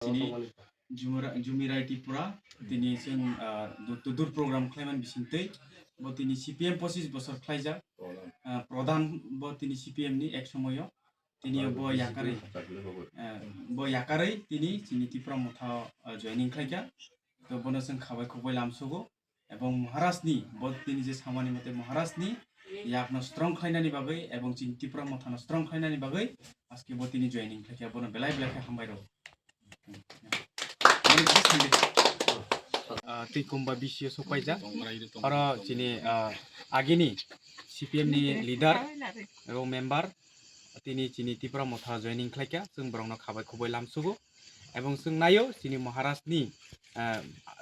Jumirai Tripura tini sing dur program klaiman bisingtei bo tini CPM 25 bosor khlaijak pradhan bo tini CPM ni ek somoyo tini bo yakarei tini chini Tripura motha joining khlaijak to bono sing khabai khobai lamsugo ebong Maharashtra ni bo tini je samani mote Maharashtra ni yakno strong khlainani bagai ebong chini Tripura motha no strong khlainani bagai aske bo tini joining khlaijak bono belai hambai ro tui kumba bisio sopaija aro chini agini CPM ni leader ero member tini chini Tripura motha joining khlaika sung borongno khabai khobai lamsugo ebong sung nayo chini Maharashtra ni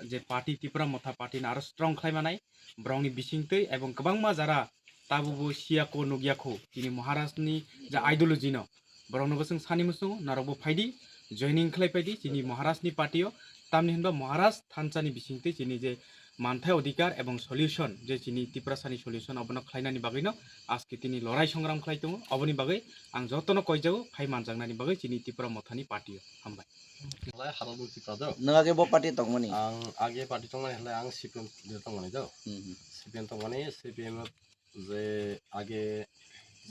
je party Tripura motha party na aro strong khlaimanai borongni bisingtei ebong kwbangma jara tabubo siako nugyako chini Maharashtra ni ja ideology no borongno sung sani musungo narokbo phaidi joining khlaipaidi chini Maharashtra ni party o tamni hinba Maharashtra thanchani bisingtei chini je manthai odhikar ebong solution je chini Tripura sani solution obono khlainani bagai no aske tini lorai songram khlai tongo oboni bagai ang jotono koijago phai manjaknani bagai chini Tripura mothani party o hambai lai halalu Tripura do nangage bo party tongmani ang age party tongmani halai ang CPM de tongmani do CPM tongmani CPM je age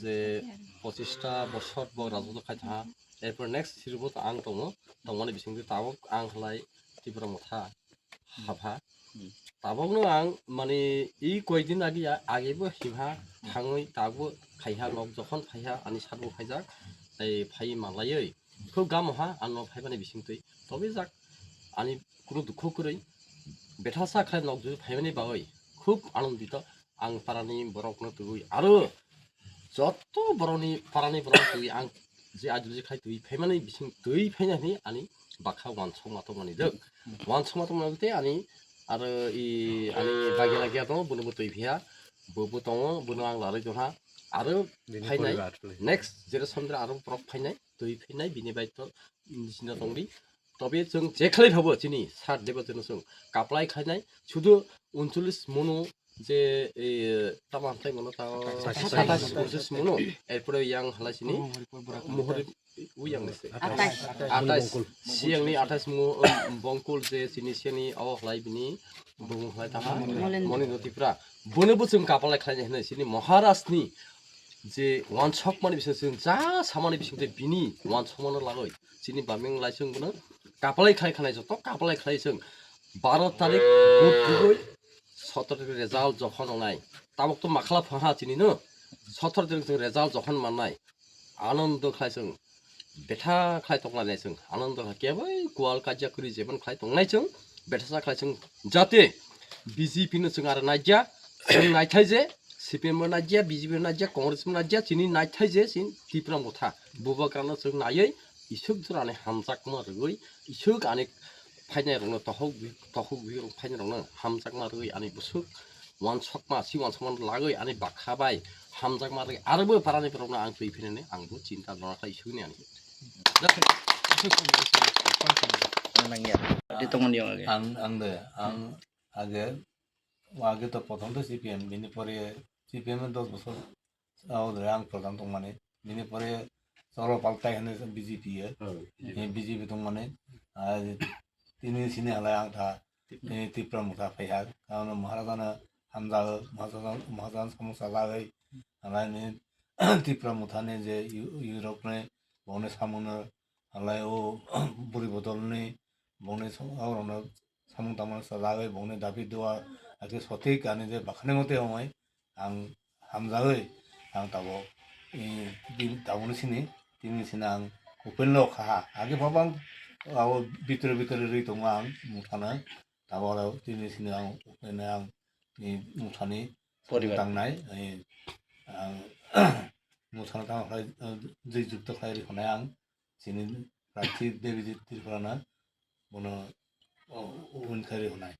je 25টা বছর bo rajotto khaitha এরপর next সিরবত আং তমো তমনে বিসিংতে তাবক আং হলাই Tripura মথা half a তাবকনো আং মানে এই কয়েকদিন আগেবো হিভা থাঙই তাবো খাইহা knock যখন ফাইহা আনি সারবো ফাইজাক এই ফাই মালাयै খুব গামহা আনো ফাইবানি বিসিংতই তবে যাক আনি কোনো দুঃখ করেই বেঠাসা খাই নক যদি ফাইবানি বাগৈ খুব আনন্দিত আং পারানি বরকনো তুই আরো যত বরনি পারানি বরক তুই আং যে আইডিওলজি খাই তুই ফাইমানি বিসিং তুই ফাইনানি আনি বাখা ওয়ানসমাতমানি দক ওয়ানসমাতমানিতে আনি आरो इ आनि बागे लागिया दं बुनुबो तुइ भिया बोबो दं बुनु आं लारै दहा आरो फाइनाय नेक्स्ट जेनेरेशन आरो प्रक फाइनाय तुइ फाइनाय बिनि बायथ निसिना दंदि तबे जों जे खालाय भाबो चिनि सात देबो जों काप्लाय खायनाय শুধু 39 মনো যে এই তামান্তাই মনো তা 27 মনো এরপরে ইয়াং হালাসিনি মোহরি উইয়াং নেছে 28 সিয়াংনি 28 মো বংকুল যে চিনিসিয়ানি আ হলাই বিনি বুং হলাই তাহা মনি নতিफ्रा বনেबो जों काप्लाय खायनाय होनो सिनि महाराष्ट्रनि जे वान शक माने बिसोर जों जा सामानि बिसोर बिनि वान समानो लागै चिनि बामिं लाइसों बुनो काप्लाय खायखानाय जत काप्लाय खायसों 12 तारिख बुधगुबै 17 तारिख रेजाल्ट जखन अनाय ताबक तो माखला फाहा चिनि न 17 तारिख जों रेजाल्ट जखन माननाय आनंद खायसों बेथा खाय तंलायनाय जों आनंद खाकेबै गोवाल काजिया करि जेबन खाय तंनाय जों बेथासा खायसों जाते बीजेपी नो जों आरो नायजा जों नायथाय जे CPM नायजा BJP नायजा कांग्रेस नायजा चिनि नायथाय जे चिन Tripura मथा बुबाग्रानो जों नायै इसुक दुराने हामजाकमा रगै इसुक आने फाइनाय रंनो तहक बि फाइनाय रंनो हामजाकमा रगै आने बुसुक वान सकमा सि वान सकमा लागै आने बाखाबाय हामजाकमा रगै आरोबो पारानि फोरावनो आं फै फैनानै आंबो चिन्ता लनाखाय इसुकनि आने आं आगे तो प्रथम तो CPM बिनि परे CPM 10 বছর आवदरे आं प्रधान दं माने बिनि परे सरो पाल्टाय होनो BJP BJP दं माने तिनि सिने हलाय आं था Tripura मुथा फैहा काउन महाराजाना हामजा महाराजान समस्या लागै हलायनि Tripura मुथाने जे यूरोप ने बने सामुनो हलाय ओ बुरि बदलनि बने आवरनो सामुन तामान लागै बने दाबि दवा आके सঠিক आने जे बाखने मते हमाय आं हामजागै आं ताबो ताबोनि सिनि तिनि सिना आं उपेन लखा आगे बाबां आव बितर रै दं आं मुथाना ताबो तिनि सिनि आं उपेन आं मुथानि परिदांनाय आं मुथाना ताखाय जै जुक्त खायरि खनाय आं सिनि प्रार्थी देबि Tripura बनो उन खायरि खनाय